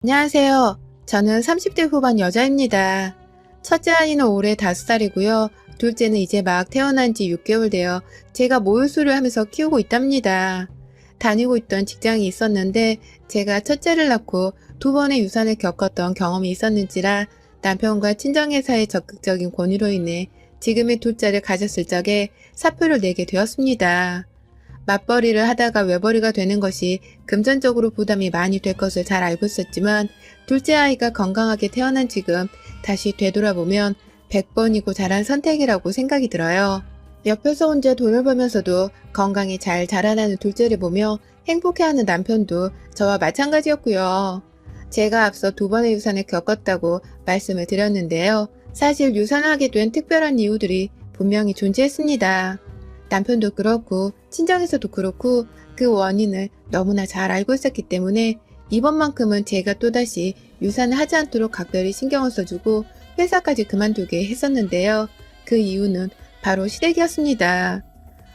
안녕하세요. 저는 30대 후반 여자입니다. 첫째 아이는 올해 5살이고요. 둘째는 이제 막 태어난 지 6개월 되어 제가 모유수를 하면서 키우고 있답니다. 다니고 있던 직장이 있었는데 제가 첫째를 낳고 두 번의 유산을 겪었던 경험이 있었는지라 남편과 친정회사의 적극적인 권유로 인해 지금의 둘째를 가졌을 적에 사표를 내게 되었습니다. 맞벌이를 하다가 외벌이가 되는 것이 금전적으로 부담이 많이 될 것을 잘 알고 있었지만 둘째 아이가 건강하게 태어난 지금 다시 되돌아보면 100번이고 잘한 선택이라고 생각이 들어요. 옆에서 혼자 돈을 벌면서도 건강히 잘 자라나는 둘째를 보며 행복해하는 남편도 저와 마찬가지였고요. 제가 앞서 두 번의 유산을 겪었다고 말씀을 드렸는데요. 사실 유산을 하게 된 특별한 이유들이 분명히 존재했습니다. 남편도 그렇고 친정에서도 그렇고 그 원인을 너무나 잘 알고 있었기 때문에 이번만큼은 제가 또다시 유산을 하지 않도록 각별히 신경을 써주고 회사까지 그만두게 했었는데요. 그 이유는 바로 시댁이었습니다.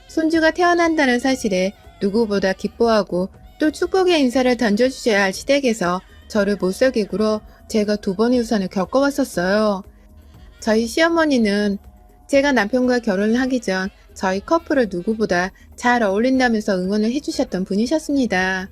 손주가 태어난다는 사실에 누구보다 기뻐하고 또 축복의 인사를 던져주셔야 할 시댁에서 저를 못살게 굴어 제가 두 번의 유산을 겪어왔었어요. 저희 시어머니는 제가 남편과 결혼을 하기 전 저희 커플을 누구보다 잘 어울린다면서 응원을 해주셨던 분이셨습니다.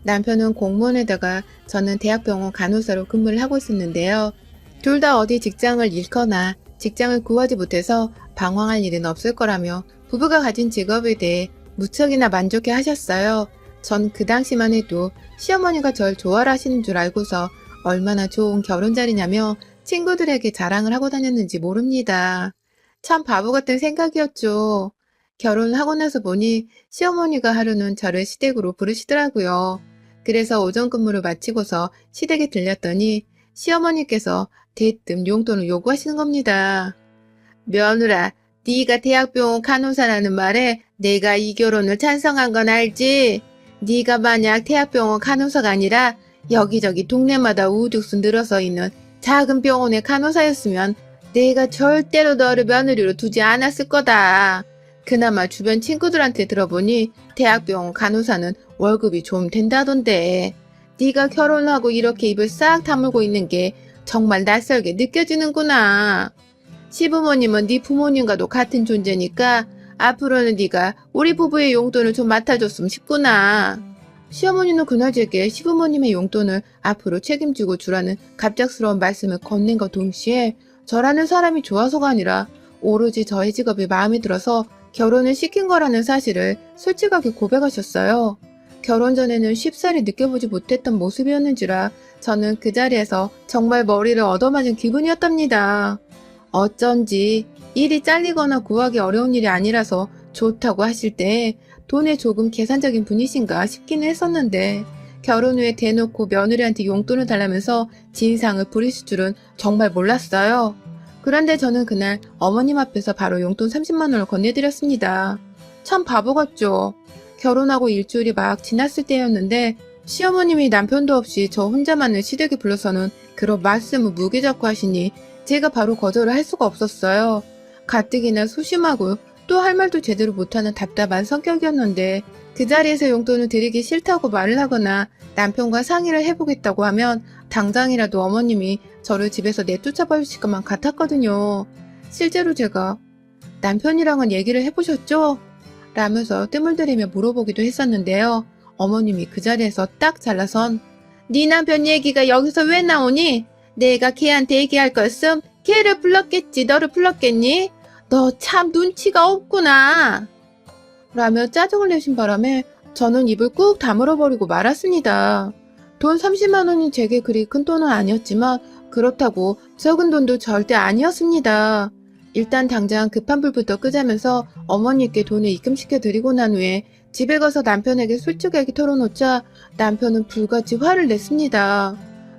남편은 공무원에다가 저는 대학병원 간호사로 근무를 하고 있었는데요. 둘 다 어디 직장을 잃거나 직장을 구하지 못해서 방황할 일은 없을 거라며 부부가 가진 직업에 대해 무척이나 만족해 하셨어요. 전 그 당시만 해도 시어머니가 절 좋아라 하시는 줄 알고서 얼마나 좋은 결혼 자리냐며 친구들에게 자랑을 하고 다녔는지 모릅니다. 참 바보 같은 생각이었죠. 결혼을 하고 나서 보니 시어머니가 하루는 저를 시댁으로 부르시더라고요. 그래서 오전 근무를 마치고서 시댁에 들렸더니 시어머니께서 대뜸 용돈을 요구하시는 겁니다. 며느라, 네가 대학병원 간호사라는 말에 내가 이 결혼을 찬성한 건 알지? 네가 만약 대학병원 간호사가 아니라 여기저기 동네마다 우후죽순 늘어서 있는 작은 병원의 간호사였으면 내가 절대로 너를 며느리로 두지 않았을 거다. 그나마 주변 친구들한테 들어보니 대학병원 간호사는 월급이 좀 된다던데. 네가 결혼하고 이렇게 입을 싹 다물고 있는 게 정말 낯설게 느껴지는구나. 시부모님은 네 부모님과도 같은 존재니까 앞으로는 네가 우리 부부의 용돈을 좀 맡아줬으면 싶구나. 시어머니는 그날 제게 시부모님의 용돈을 앞으로 책임지고 주라는 갑작스러운 말씀을 건넨과 동시에 저라는 사람이 좋아서가 아니라 오로지 저의 직업이 마음에 들어서 결혼을 시킨 거라는 사실을 솔직하게 고백하셨어요. 결혼 전에는 쉽사리 느껴보지 못했던 모습이었는지라 저는 그 자리에서 정말 머리를 얻어맞은 기분이었답니다. 어쩐지 일이 잘리거나 구하기 어려운 일이 아니라서 좋다고 하실 때 돈에 조금 계산적인 분이신가 싶기는 했었는데 결혼 후에 대놓고 며느리한테 용돈을 달라면서 진상을 부리실 줄은 정말 몰랐어요. 그런데 저는 그날 어머님 앞에서 바로 용돈 30만 원을 건네드렸습니다. 참 바보 같죠? 결혼하고 일주일이 막 지났을 때였는데 시어머님이 남편도 없이 저 혼자만을 시댁에 불러서는 그런 말씀을 무게잡고 하시니 제가 바로 거절을 할 수가 없었어요. 가뜩이나 소심하고 또 할 말도 제대로 못하는 답답한 성격이었는데 그 자리에서 용돈을 드리기 싫다고 말을 하거나 남편과 상의를 해보겠다고 하면 당장이라도 어머님이 저를 집에서 내쫓아 버리실 것만 같았거든요. 실제로 제가 남편이랑은 얘기를 해보셨죠? 라면서 뜸을 들이며 물어보기도 했었는데요. 어머님이 그 자리에서 딱 잘라선 네 남편 얘기가 여기서 왜 나오니? 내가 걔한테 얘기할 거였음 걔를 불렀겠지 너를 불렀겠니? 너 참 눈치가 없구나. 라며 짜증을 내신 바람에 저는 입을 꾹 다물어버리고 말았습니다. 돈 30만 원이 제게 그리 큰 돈은 아니었지만 그렇다고 적은 돈도 절대 아니었습니다. 일단 당장 급한 불부터 끄자면서 어머니께 돈을 입금시켜 드리고 난 후에 집에 가서 남편에게 솔직하게 털어놓자 남편은 불같이 화를 냈습니다.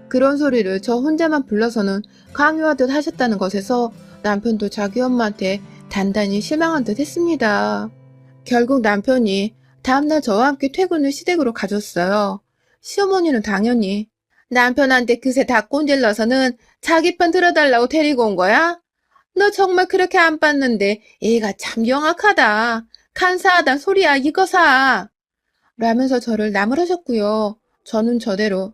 그런 소리를 저 혼자만 불러서는 강요하듯 하셨다는 것에서 남편도 자기 엄마한테 단단히 실망한 듯 했습니다. 결국 남편이 다음날 저와 함께 퇴근을 시댁으로 가줬어요. 시어머니는 당연히 남편한테 그새 다 꼰질러서는 자기 편 들어달라고 데리고 온 거야? 너 정말 그렇게 안 봤는데 애가 참 영악하다. 간사하단 소리야 이거 사. 라면서 저를 나무라셨고요. 저는 저대로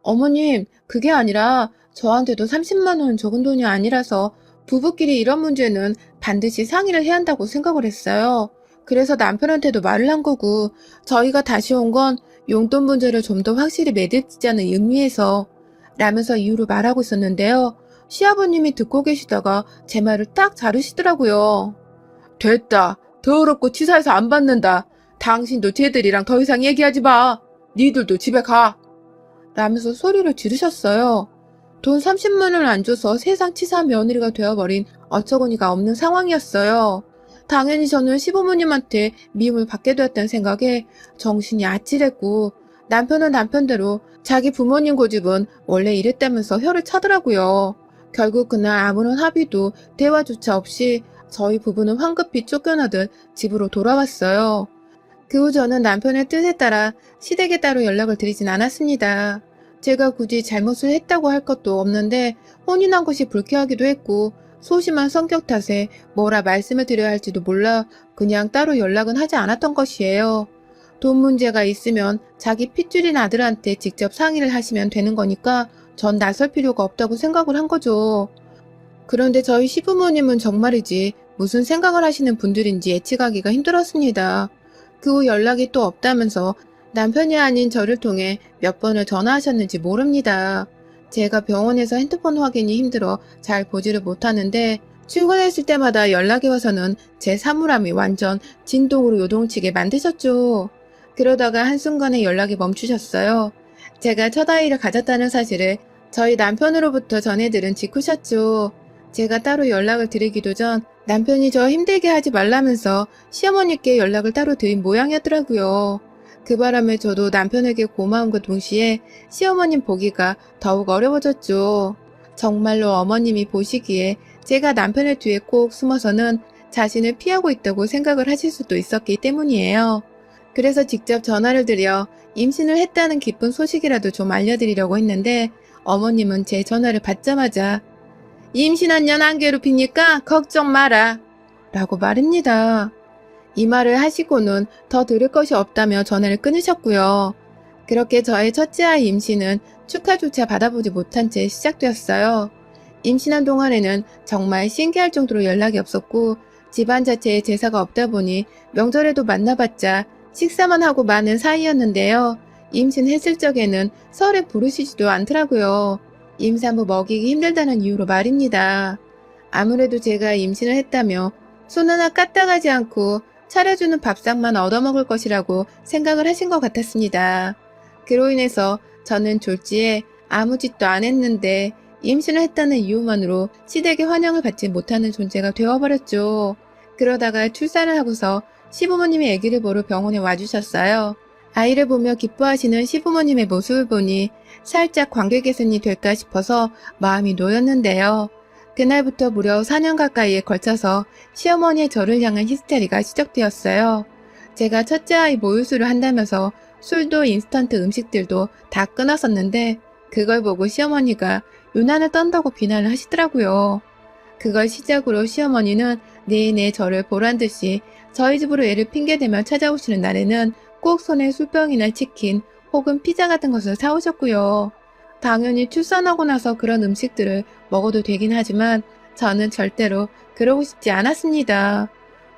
어머님, 그게 아니라 저한테도 30만 원 적은 돈이 아니라서 부부끼리 이런 문제는 반드시 상의를 해야 한다고 생각을 했어요. 그래서 남편한테도 말을 한 거고, 저희가 다시 온 건 용돈 문제를 좀 더 확실히 매듭짓자는 의미에서 라면서 이유를 말하고 있었는데요. 시아버님이 듣고 계시다가 제 말을 딱 자르시더라고요. 됐다. 더럽고 치사해서 안 받는다. 당신도 쟤들이랑 더 이상 얘기하지 마. 니들도 집에 가. 라면서 소리를 지르셨어요. 돈 30만 원을 안 줘서 세상 치사한 며느리가 되어버린 어처구니가 없는 상황이었어요. 당연히 저는 시부모님한테 미움을 받게 되었다는 생각에 정신이 아찔했고, 남편은 남편대로 자기 부모님 고집은 원래 이랬다면서 혀를 차더라고요. 결국 그날 아무런 합의도 대화조차 없이 저희 부부는 황급히 쫓겨나듯 집으로 돌아왔어요. 그 후 저는 남편의 뜻에 따라 시댁에 따로 연락을 드리진 않았습니다. 제가 굳이 잘못을 했다고 할 것도 없는데 혼인한 것이 불쾌하기도 했고 소심한 성격 탓에 뭐라 말씀을 드려야 할지도 몰라 그냥 따로 연락은 하지 않았던 것이에요. 돈 문제가 있으면 자기 핏줄인 아들한테 직접 상의를 하시면 되는 거니까 전 나설 필요가 없다고 생각을 한 거죠. 그런데 저희 시부모님은 정말이지 무슨 생각을 하시는 분들인지 예측하기가 힘들었습니다. 그 후 연락이 또 없다면서 남편이 아닌 저를 통해 몇 번을 전화하셨는지 모릅니다. 제가 병원에서 핸드폰 확인이 힘들어 잘 보지를 못하는데 출근했을 때마다 연락이 와서는 제 사물함이 완전 진동으로 요동치게 만드셨죠. 그러다가 한순간에 연락이 멈추셨어요. 제가 첫 아이를 가졌다는 사실을 저희 남편으로부터 전해들은 직후셨죠. 제가 따로 연락을 드리기도 전 남편이 저 힘들게 하지 말라면서 시어머니께 연락을 따로 드린 모양이었더라고요. 그 바람에 저도 남편에게 고마움과 동시에 시어머님 보기가 더욱 어려워졌죠. 정말로 어머님이 보시기에 제가 남편의 뒤에 꼭 숨어서는 자신을 피하고 있다고 생각을 하실 수도 있었기 때문이에요. 그래서 직접 전화를 드려 임신을 했다는 기쁜 소식이라도 좀 알려드리려고 했는데 어머님은 제 전화를 받자마자 임신한 년 안 괴롭히니까 걱정 마라 라고 말입니다. 이 말을 하시고는 더 들을 것이 없다며 전화를 끊으셨고요. 그렇게 저의 첫째 아이 임신은 축하조차 받아보지 못한 채 시작되었어요. 임신한 동안에는 정말 신기할 정도로 연락이 없었고 집안 자체에 제사가 없다 보니 명절에도 만나봤자 식사만 하고 마는 사이였는데요. 임신했을 적에는 설에 부르시지도 않더라고요. 임산부 먹이기 힘들다는 이유로 말입니다. 아무래도 제가 임신을 했다며 손 하나 까딱하지 않고 차려주는 밥상만 얻어먹을 것이라고 생각을 하신 것 같았습니다. 그로 인해서 저는 졸지에 아무 짓도 안 했는데 임신을 했다는 이유만으로 시댁의 환영을 받지 못하는 존재가 되어버렸죠. 그러다가 출산을 하고서 시부모님이 아기를 보러 병원에 와주셨어요. 아이를 보며 기뻐하시는 시부모님의 모습을 보니 살짝 관계 개선이 될까 싶어서 마음이 놓였는데요. 그날부터 무려 4년 가까이에 걸쳐서 시어머니의 저를 향한 히스테리가 시작되었어요. 제가 첫째 아이 모유수를 한다면서 술도 인스턴트 음식들도 다 끊었었는데 그걸 보고 시어머니가 유난을 떤다고 비난을 하시더라고요. 그걸 시작으로 시어머니는 내내 저를 보란듯이 저희 집으로 애를 핑계대며 찾아오시는 날에는 꼭 손에 술병이나 치킨 혹은 피자 같은 것을 사오셨고요. 당연히 출산하고 나서 그런 음식들을 먹어도 되긴 하지만 저는 절대로 그러고 싶지 않았습니다.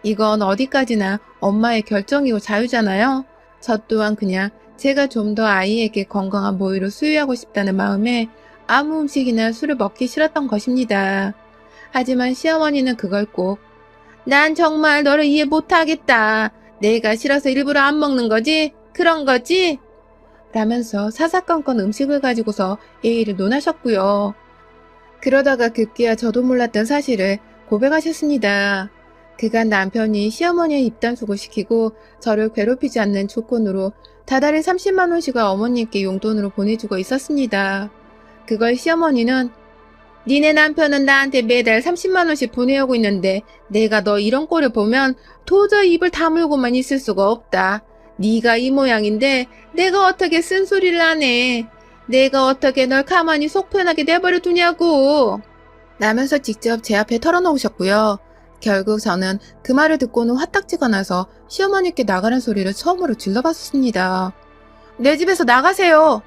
이건 어디까지나 엄마의 결정이고 자유잖아요. 저 또한 그냥 제가 좀 더 아이에게 건강한 모유를 수유하고 싶다는 마음에 아무 음식이나 술을 먹기 싫었던 것입니다. 하지만 시어머니는 그걸 꼭 난 정말 너를 이해 못하겠다. 내가 싫어서 일부러 안 먹는 거지? 그런 거지? 라면서 사사건건 음식을 가지고서 예의를 논하셨고요. 그러다가 급기야 저도 몰랐던 사실을 고백하셨습니다. 그간 남편이 시어머니의 입단속을 시키고 저를 괴롭히지 않는 조건으로 다달이 30만 원씩을 어머님께 용돈으로 보내주고 있었습니다. 그걸 시어머니는 니네 남편은 나한테 매달 30만 원씩 보내오고 있는데 내가 너 이런 꼴을 보면 도저히 입을 다물고만 있을 수가 없다. 네가 이 모양인데 내가 어떻게 쓴소리를 하네. 내가 어떻게 널 가만히 속 편하게 내버려 두냐고. 라면서 직접 제 앞에 털어놓으셨고요. 결국 저는 그 말을 듣고는 화딱지가 나서 시어머니께 나가는 소리를 처음으로 질러봤습니다. 내 집에서 나가세요.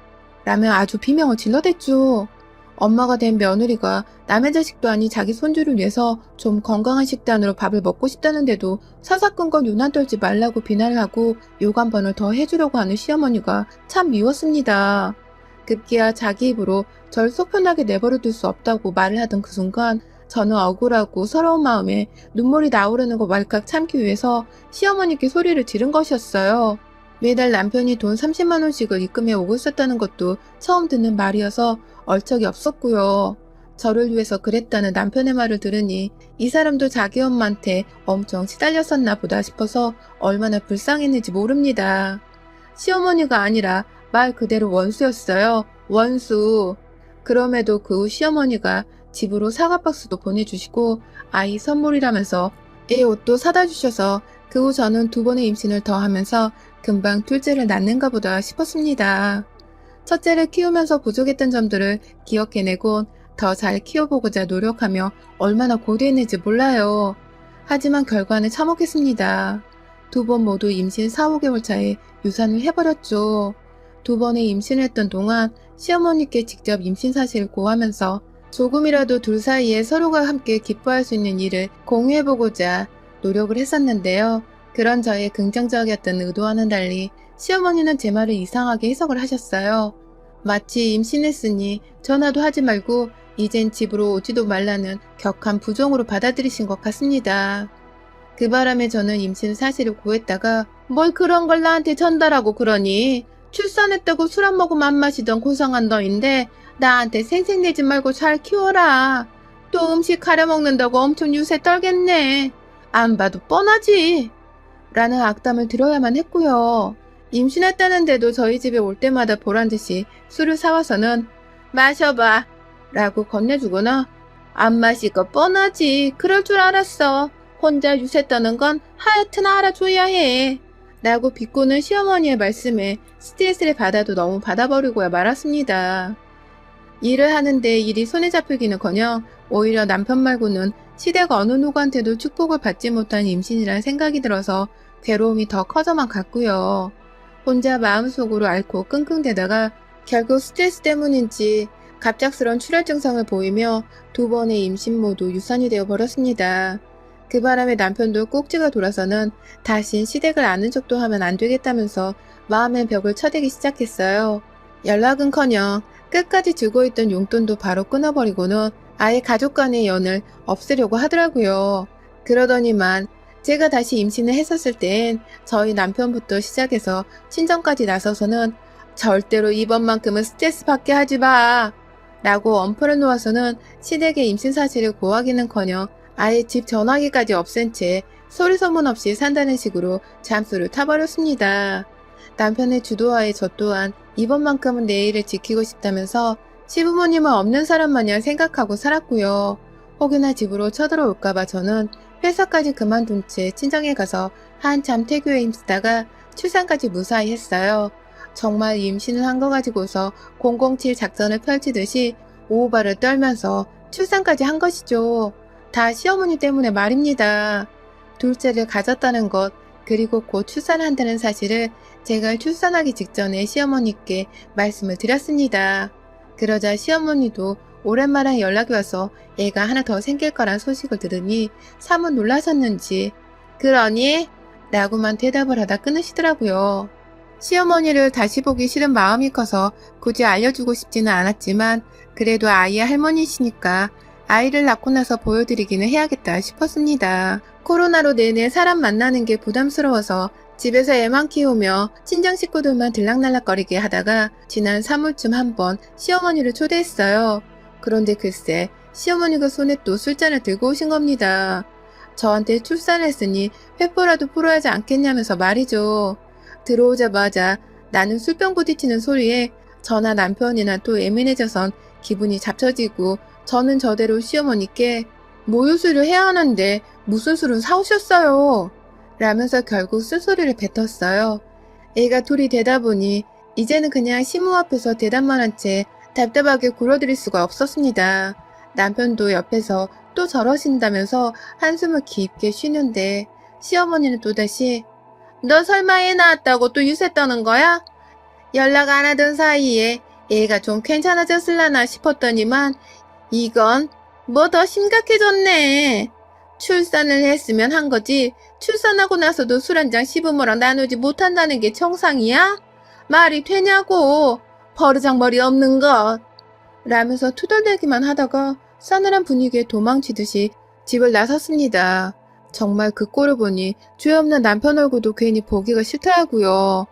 라며 아주 비명을 질러댔죠. 엄마가 된 며느리가 남의 자식도 아닌 자기 손주를 위해서 좀 건강한 식단으로 밥을 먹고 싶다는데도 사사건건 유난 떨지 말라고 비난을 하고 욕 한 번을 더 해주려고 하는 시어머니가 참 미웠습니다. 급기야 자기 입으로 절 속 편하게 내버려 둘 수 없다고 말을 하던 그 순간 저는 억울하고 서러운 마음에 눈물이 나오려는 거 왈칵 참기 위해서 시어머니께 소리를 지른 것이었어요. 매달 남편이 돈 30만 원씩을 입금해 오고 있었다는 것도 처음 듣는 말이어서 얼척이 없었고요. 저를 위해서 그랬다는 남편의 말을 들으니 이 사람도 자기 엄마한테 엄청 시달렸었나 보다 싶어서 얼마나 불쌍했는지 모릅니다. 시어머니가 아니라 말 그대로 원수였어요. 원수. 그럼에도 그 후 시어머니가 집으로 사과 박스도 보내주시고 아이 선물이라면서 애 옷도 사다 주셔서 그 후 저는 2번의 임신을 더 하면서 금방 둘째를 낳는가 보다 싶었습니다. 첫째를 키우면서 부족했던 점들을 기억해내곤 더 잘 키워보고자 노력하며 얼마나 고대했는지 몰라요. 하지만 결과는 참혹했습니다. 2번 모두 임신 4, 5개월 차에 유산을 해버렸죠. 2번의 임신을 했던 동안 시어머니께 직접 임신 사실을 고하면서 조금이라도 둘 사이에 서로가 함께 기뻐할 수 있는 일을 공유해보고자 노력을 했었는데요. 그런 저의 긍정적이었던 의도와는 달리 시어머니는 제 말을 이상하게 해석을 하셨어요. 마치 임신했으니 전화도 하지 말고 이젠 집으로 오지도 말라는 격한 부정으로 받아들이신 것 같습니다. 그 바람에 저는 임신 사실을 고했다가 뭘 그런 걸 나한테 전달하고 그러니? 출산했다고 술 안 먹으면 안 마시던 고상한 너인데 나한테 생색내지 말고 잘 키워라. 또 음식 가려 먹는다고 엄청 유세 떨겠네. 안 봐도 뻔하지. 라는 악담을 들어야만 했고요. 임신했다는데도 저희 집에 올 때마다 보란듯이 술을 사와서는 마셔봐 라고 건네주거나 안 마실 거 뻔하지. 그럴 줄 알았어. 혼자 유세 떠는 건 하여튼 알아줘야 해. 라고 비꼬는 시어머니의 말씀에 스트레스를 받아도 너무 받아버리고야 말았습니다. 일을 하는데 일이 손에 잡히기는커녕 오히려 남편 말고는 시댁 어느 누구한테도 축복을 받지 못한 임신이란 생각이 들어서 괴로움이 더 커져만 갔고요. 혼자 마음속으로 앓고 끙끙대다가 결국 스트레스 때문인지 갑작스런 출혈 증상을 보이며 2번의 임신 모두 유산이 되어버렸습니다. 그 바람에 남편도 꼭지가 돌아서는 다신 시댁을 아는 척도 하면 안 되겠다면서 마음의 벽을 쳐대기 시작했어요. 연락은커녕 끝까지 주고 있던 용돈도 바로 끊어버리고는 아예 가족 간의 연을 없애려고 하더라고요. 그러더니만 제가 다시 임신을 했었을 땐 저희 남편부터 시작해서 친정까지 나서서는 절대로 이번만큼은 스트레스 받게 하지 마 라고 엄포를 놓아서는 시댁의 임신 사실을 고하기는커녕 아예 집 전화기까지 없앤 채 소리 소문 없이 산다는 식으로 잠수를 타버렸습니다. 남편의 주도하에 저 또한 이번만큼은 내 일을 지키고 싶다면서 시부모님은 없는 사람 마냥 생각하고 살았고요. 혹여나 집으로 쳐들어올까봐 저는 회사까지 그만둔 채 친정에 가서 한참 태교에 힘쓰다가 출산까지 무사히 했어요. 정말 임신을 한 거 가지고서 007 작전을 펼치듯이 오후발을 떨면서 출산까지 한 것이죠. 다 시어머니 때문에 말입니다. 둘째를 가졌다는 것, 그리고 곧 출산한다는 사실을 제가 출산하기 직전에 시어머니께 말씀을 드렸습니다. 그러자 시어머니도 오랜만에 연락이 와서 애가 하나 더 생길 거란 소식을 들으니 사뭇 놀라셨는지 그러니? 라고만 대답을 하다 끊으시더라고요. 시어머니를 다시 보기 싫은 마음이 커서 굳이 알려주고 싶지는 않았지만 그래도 아이의 할머니시니까 아이를 낳고 나서 보여드리기는 해야겠다 싶었습니다. 코로나로 내내 사람 만나는 게 부담스러워서 집에서 애만 키우며 친정 식구들만 들락날락거리게 하다가 지난 3월쯤 한번 시어머니를 초대했어요. 그런데 글쎄 시어머니가 손에 또 술잔을 들고 오신 겁니다. 저한테 출산했으니 회포라도 풀어야지 않겠냐면서 말이죠. 들어오자마자 나는 술병 부딪히는 소리에 저나 남편이나 또 예민해져선 기분이 잡쳐지고 저는 저대로 시어머니께 모유수를 해야 하는데 무슨 술을 사오셨어요? 라면서 결국 쓴소리를 뱉었어요. 애가 둘이 되다 보니 이제는 그냥 시모 앞에서 대답만 한 채 답답하게 굴어들일 수가 없었습니다. 남편도 옆에서 또 저러신다면서 한숨을 깊게 쉬는데 시어머니는 또다시 너 설마 애 낳았다고 또 유세 떠는 거야? 연락 안 하던 사이에 얘가 좀 괜찮아졌을라나 싶었더니만 이건 뭐 더 심각해졌네. 출산을 했으면 한 거지 출산하고 나서도 술 한 잔 시부모랑 나누지 못한다는 게 정상이야? 말이 되냐고. 버르장머리 없는 것. 라면서 투덜대기만 하다가 싸늘한 분위기에 도망치듯이 집을 나섰습니다. 정말 그 꼴을 보니 죄 없는 남편 얼굴도 괜히 보기가 싫더라고요.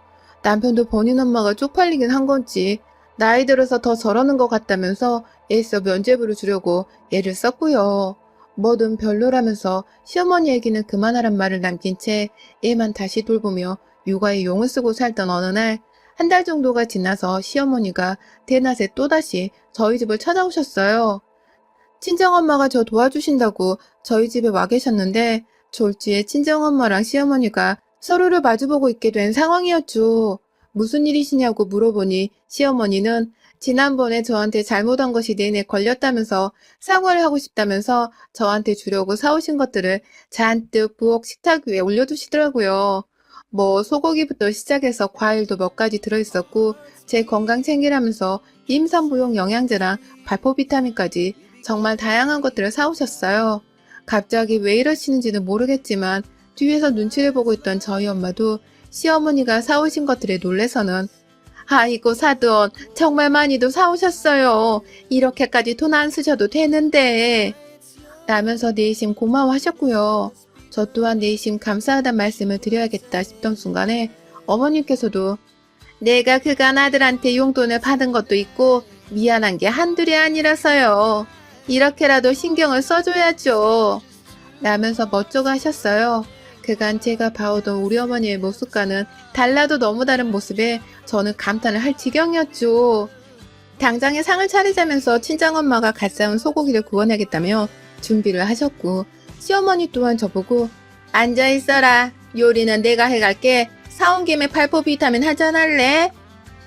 남편도 본인 엄마가 쪽팔리긴 한 건지 나이 들어서 더 저러는 것 같다면서 애써 면죄부를 주려고 애를 썼고요. 뭐든 별로라면서 시어머니 얘기는 그만하란 말을 남긴 채 애만 다시 돌보며 육아에 용을 쓰고 살던 어느 날 한 달 정도가 지나서 시어머니가 대낮에 또다시 저희 집을 찾아오셨어요. 친정엄마가 저 도와주신다고 저희 집에 와 계셨는데 졸지에 친정엄마랑 시어머니가 서로를 마주보고 있게 된 상황이었죠. 무슨 일이시냐고 물어보니 시어머니는 지난번에 저한테 잘못한 것이 내내 걸렸다면서 사과를 하고 싶다면서 저한테 주려고 사오신 것들을 잔뜩 부엌 식탁 위에 올려두시더라고요. 뭐 소고기부터 시작해서 과일도 몇 가지 들어있었고 제 건강 챙기라면서 임산부용 영양제랑 발포 비타민까지 정말 다양한 것들을 사오셨어요. 갑자기 왜 이러시는지는 모르겠지만 뒤에서 눈치를 보고 있던 저희 엄마도 시어머니가 사오신 것들에 놀래서는 아이고 사돈 정말 많이도 사오셨어요. 이렇게까지 돈 안 쓰셔도 되는데 라면서 내심 고마워하셨고요. 저 또한 내심 감사하단 말씀을 드려야겠다 싶던 순간에 어머님께서도 내가 그간 아들한테 용돈을 받은 것도 있고 미안한 게 한둘이 아니라서요. 이렇게라도 신경을 써줘야죠. 라면서 멋쩍어 하셨어요. 그간 제가 봐오던 우리 어머니의 모습과는 달라도 너무 다른 모습에 저는 감탄을 할 지경이었죠. 당장에 상을 차리자면서 친정엄마가 갓 사온 소고기를 구워내겠다며 준비를 하셨고 시어머니 또한 저보고 앉아있어라. 요리는 내가 해갈게. 사온 김에 발포 비타민 한잔 할래?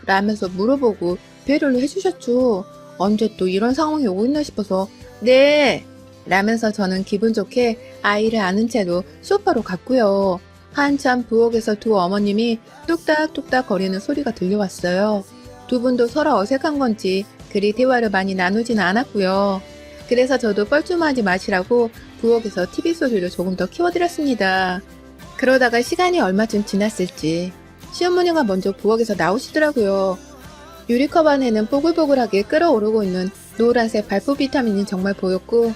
라면서 물어보고 배려를 해주셨죠. 언제 또 이런 상황이 오고 있나 싶어서 네 라면서 저는 기분 좋게 아이를 안은 채로 소파로 갔고요. 한참 부엌에서 두 어머님이 뚝딱뚝딱 거리는 소리가 들려왔어요. 두 분도 서로 어색한 건지 그리 대화를 많이 나누지는 않았고요. 그래서 저도 뻘쭘하지 마시라고 부엌에서 TV 소리를 조금 더 키워드렸습니다. 그러다가 시간이 얼마쯤 지났을지 시어머니가 먼저 부엌에서 나오시더라고요. 유리컵 안에는 뽀글뽀글하게 끓어오르고 있는 노란색 발포 비타민이 정말 보였고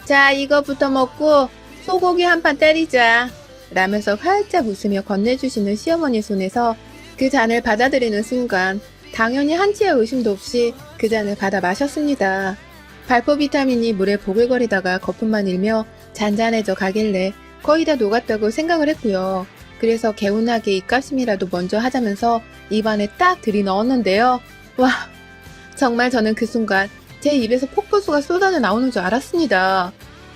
자 이거부터 먹고 소고기 한 판 때리자 라면서 활짝 웃으며 건네주시는 시어머니 손에서 그 잔을 받아들이는 순간 당연히 한치의 의심도 없이 그 잔을 받아 마셨습니다. 발포 비타민이 물에 보글거리다가 거품만 일며 잔잔해져 가길래 거의 다 녹았다고 생각을 했고요. 그래서 개운하게 입가심이라도 먼저 하자면서 입안에 딱 들이넣었는데요. 와, 정말 저는 그 순간 제 입에서 폭포수가 쏟아져 나오는 줄 알았습니다.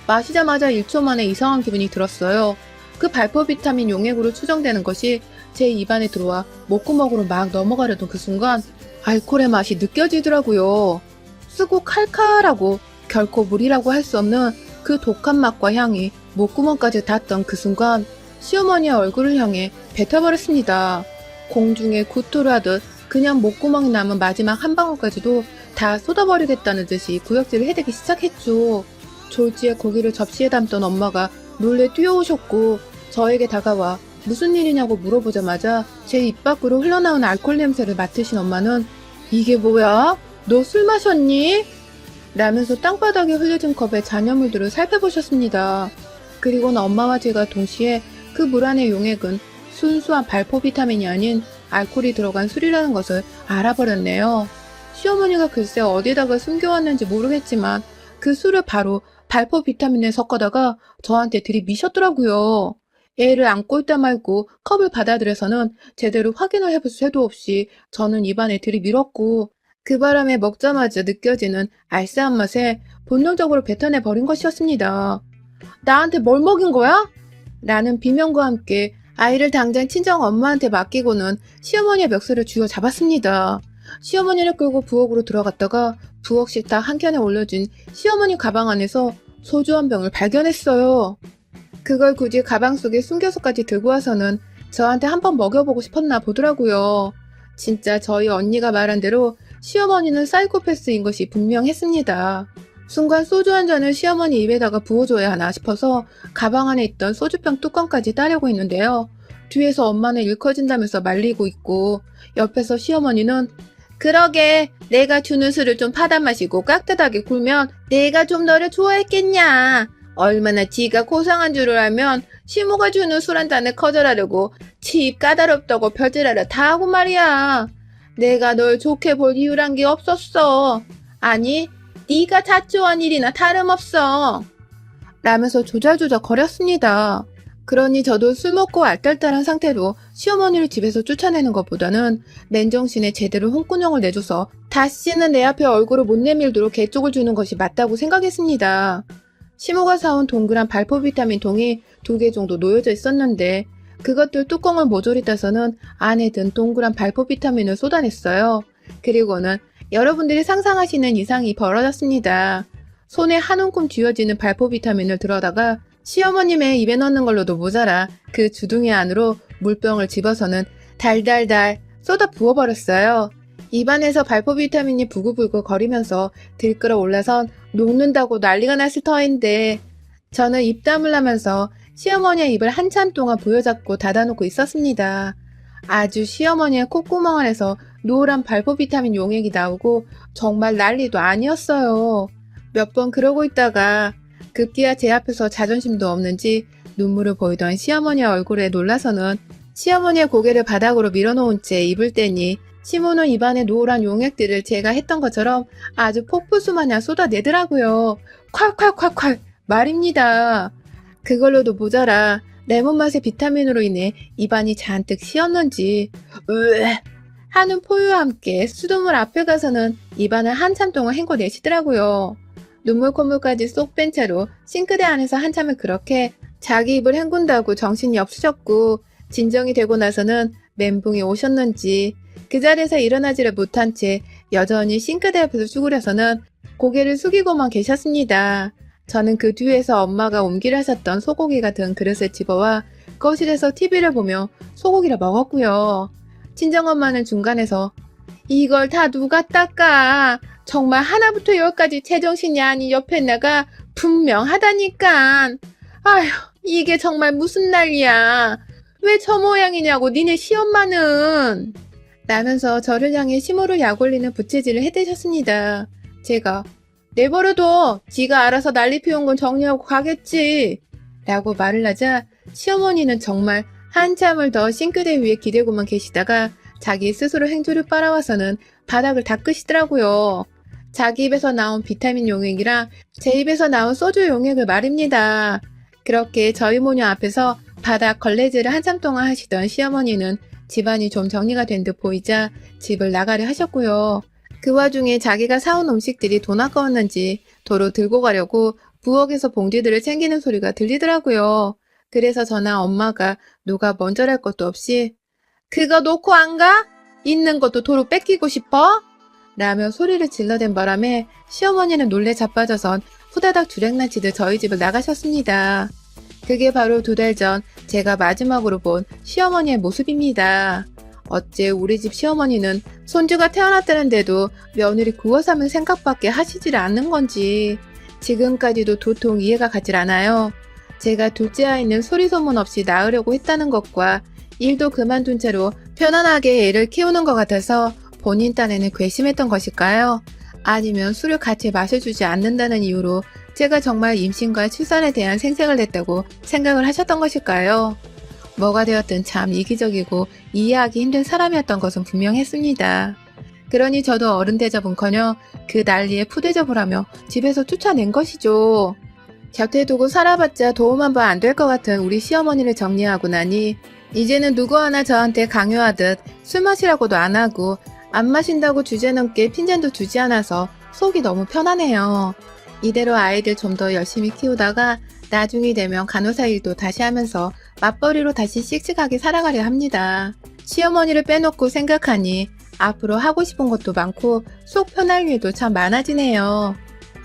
마시자마자 1초 만에 이상한 기분이 들었어요. 그 발포 비타민 용액으로 추정되는 것이 제 입안에 들어와 목구멍으로 막 넘어가려던 그 순간 알코올의 맛이 느껴지더라고요. 쓰고 칼칼하고 결코 물이라고 할 수 없는 그 독한 맛과 향이 목구멍까지 닿던 그 순간 시어머니의 얼굴을 향해 뱉어버렸습니다. 공중에 구토를 하듯 그냥 목구멍에 남은 마지막 한 방울까지도 다 쏟아버리겠다는 듯이 구역질을 해대기 시작했죠. 졸지에 고기를 접시에 담던 엄마가 몰래 뛰어오셨고 저에게 다가와 무슨 일이냐고 물어보자마자 제 입 밖으로 흘러나온 알코올 냄새를 맡으신 엄마는 이게 뭐야? 너 술 마셨니? 라면서 땅바닥에 흘려진 컵에 잔여물들을 살펴보셨습니다. 그리고는 엄마와 제가 동시에 그 물 안의 용액은 순수한 발포 비타민이 아닌 알코올이 들어간 술이라는 것을 알아버렸네요. 시어머니가 글쎄 어디다가 숨겨왔는지 모르겠지만 그 술을 바로 발포 비타민에 섞어다가 저한테 들이미셨더라고요. 애를 안고 있다 말고 컵을 받아들여서는 제대로 확인을 해볼 새도 없이 저는 입안에 들이밀었고 그 바람에 먹자마자 느껴지는 알싸한 맛에 본능적으로 뱉어내 버린 것이었습니다. 나한테 뭘 먹인 거야? 라는 비명과 함께 아이를 당장 친정 엄마한테 맡기고는 시어머니의 멱살을 쥐어 잡았습니다. 시어머니를 끌고 부엌으로 들어갔다가 부엌 식탁 한켠에 올려진 시어머니 가방 안에서 소주 한 병을 발견했어요. 그걸 굳이 가방 속에 숨겨서까지 들고 와서는 저한테 한번 먹여보고 싶었나 보더라고요. 진짜 저희 언니가 말한 대로 시어머니는 사이코패스인 것이 분명했습니다. 순간 소주 한 잔을 시어머니 입에다가 부어줘야 하나 싶어서 가방 안에 있던 소주병 뚜껑까지 따려고 했는데요. 뒤에서 엄마는 일커진다면서 말리고 있고 옆에서 시어머니는 그러게 내가 주는 술을 좀 받아 마시고 깍듯하게 굴면 내가 좀 너를 좋아했겠냐. 얼마나 지가 고상한 줄을 알면 시모가 주는 술 한 잔을 거절하려고 치 까다롭다고 별짓하려 다 하고 말이야. 내가 널 좋게 볼 이유란 게 없었어. 아니 네가 자초한 일이나 다름없어. 라면서 조잘조잘 거렸습니다. 그러니 저도 술 먹고 알딸딸한 상태로 시어머니를 집에서 쫓아내는 것보다는 맨정신에 제대로 홍군형을 내줘서 다시는 내 앞에 얼굴을 못 내밀도록 개쪽을 주는 것이 맞다고 생각했습니다. 시모가 사온 동그란 발포 비타민 통이 2개 정도 놓여져 있었는데 그것들 뚜껑을 모조리 따서는 안에 든 동그란 발포 비타민을 쏟아냈어요. 그리고는 여러분들이 상상하시는 이상이 벌어졌습니다. 손에 한 움큼 쥐어지는 발포 비타민을 들어다가 시어머님의 입에 넣는 걸로도 모자라 그 주둥이 안으로 물병을 집어서는 달달달 쏟아 부어버렸어요. 입안에서 발포 비타민이 부글부글 거리면서 들끓어 올라선 녹는다고 난리가 났을 터인데 저는 입 다물라면서 시어머니의 입을 한참 동안 부여잡고 닫아놓고 있었습니다. 아주 시어머니의 콧구멍 안에서 노란 발포 비타민 용액이 나오고 정말 난리도 아니었어요. 몇 번 그러고 있다가 급기야 제 앞에서 자존심도 없는지 눈물을 보이던 시어머니의 얼굴에 놀라서는 시어머니의 고개를 바닥으로 밀어놓은 채 입을 떼니 시모는 입안에 노란 용액들을 제가 했던 것처럼 아주 폭포수 마냥 쏟아내더라고요. 콸콸콸콸 말입니다. 그걸로도 모자라 레몬 맛의 비타민으로 인해 입안이 잔뜩 시었는지 으에 하는 포유와 함께 수돗물 앞에 가서는 입안을 한참 동안 헹궈내시더라고요. 눈물 콧물까지 쏙 뺀 채로 싱크대 안에서 한참을 그렇게 자기 입을 헹군다고 정신이 없으셨고 진정이 되고 나서는 멘붕이 오셨는지 그 자리에서 일어나지를 못한 채 여전히 싱크대 앞에서 쭈그려서는 고개를 숙이고만 계셨습니다. 저는 그 뒤에서 엄마가 옮기려 하셨던 소고기 같은 그릇을 집어와 거실에서 TV를 보며 소고기를 먹었고요. 친정엄마는 중간에서 이걸 다 누가 닦아? 정말 하나부터 열까지 제정신이 아닌 옆에 나가 분명하다니깐. 아휴 이게 정말 무슨 난리야. 왜 저 모양이냐고 니네 시엄마는. 라면서 저를 향해 시모를 약올리는 부채질을 해대셨습니다. 제가 내버려둬. 지가 알아서 난리 피운 건 정리하고 가겠지. 라고 말을 하자 시어머니는 정말 한참을 더 싱크대 위에 기대고만 계시다가 자기 스스로 행주를 빨아와서는 바닥을 닦으시더라고요. 자기 입에서 나온 비타민 용액이랑 제 입에서 나온 소주 용액을 말입니다. 그렇게 저희 모녀 앞에서 바닥 걸레질을 한참 동안 하시던 시어머니는 집안이 좀 정리가 된 듯 보이자 집을 나가려 하셨고요. 그 와중에 자기가 사온 음식들이 돈 아까웠는지 도로 들고 가려고 부엌에서 봉지들을 챙기는 소리가 들리더라고요. 그래서 저나 엄마가 누가 먼저랄 것도 없이 그거 놓고 안 가? 있는 것도 도로 뺏기고 싶어? 라며 소리를 질러댄 바람에 시어머니는 놀래 자빠져선 후다닥 주랭나치듯 저희 집을 나가셨습니다. 그게 바로 2달 전 제가 마지막으로 본 시어머니의 모습입니다. 어째 우리 집 시어머니는 손주가 태어났다는데도 며느리 구워 삼을 생각밖에 하시질 않는 건지 지금까지도 도통 이해가 가질 않아요. 제가 둘째 아이는 소리 소문 없이 낳으려고 했다는 것과 일도 그만둔 채로 편안하게 애를 키우는 것 같아서 본인 딴에는 괘씸했던 것일까요? 아니면 술을 같이 마셔주지 않는다는 이유로 제가 정말 임신과 출산에 대한 생색을 냈다고 생각을 하셨던 것일까요? 뭐가 되었든 참 이기적이고 이해하기 힘든 사람이었던 것은 분명했습니다. 그러니 저도 어른 대접은커녕 그 난리에 푸대접을 하며 집에서 쫓아낸 것이죠. 곁에 두고 살아봤자 도움 한 번 안 될 것 같은 우리 시어머니를 정리하고 나니 이제는 누구 하나 저한테 강요하듯 술 마시라고도 안 하고 안 마신다고 주제넘게 핀잔도 주지 않아서 속이 너무 편하네요. 이대로 아이들 좀 더 열심히 키우다가 나중이 되면 간호사 일도 다시 하면서 맞벌이로 다시 씩씩하게 살아가려 합니다. 시어머니를 빼놓고 생각하니 앞으로 하고 싶은 것도 많고 속 편할 일도 참 많아지네요.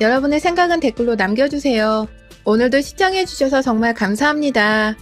여러분의 생각은 댓글로 남겨주세요. 오늘도 시청해주셔서 정말 감사합니다.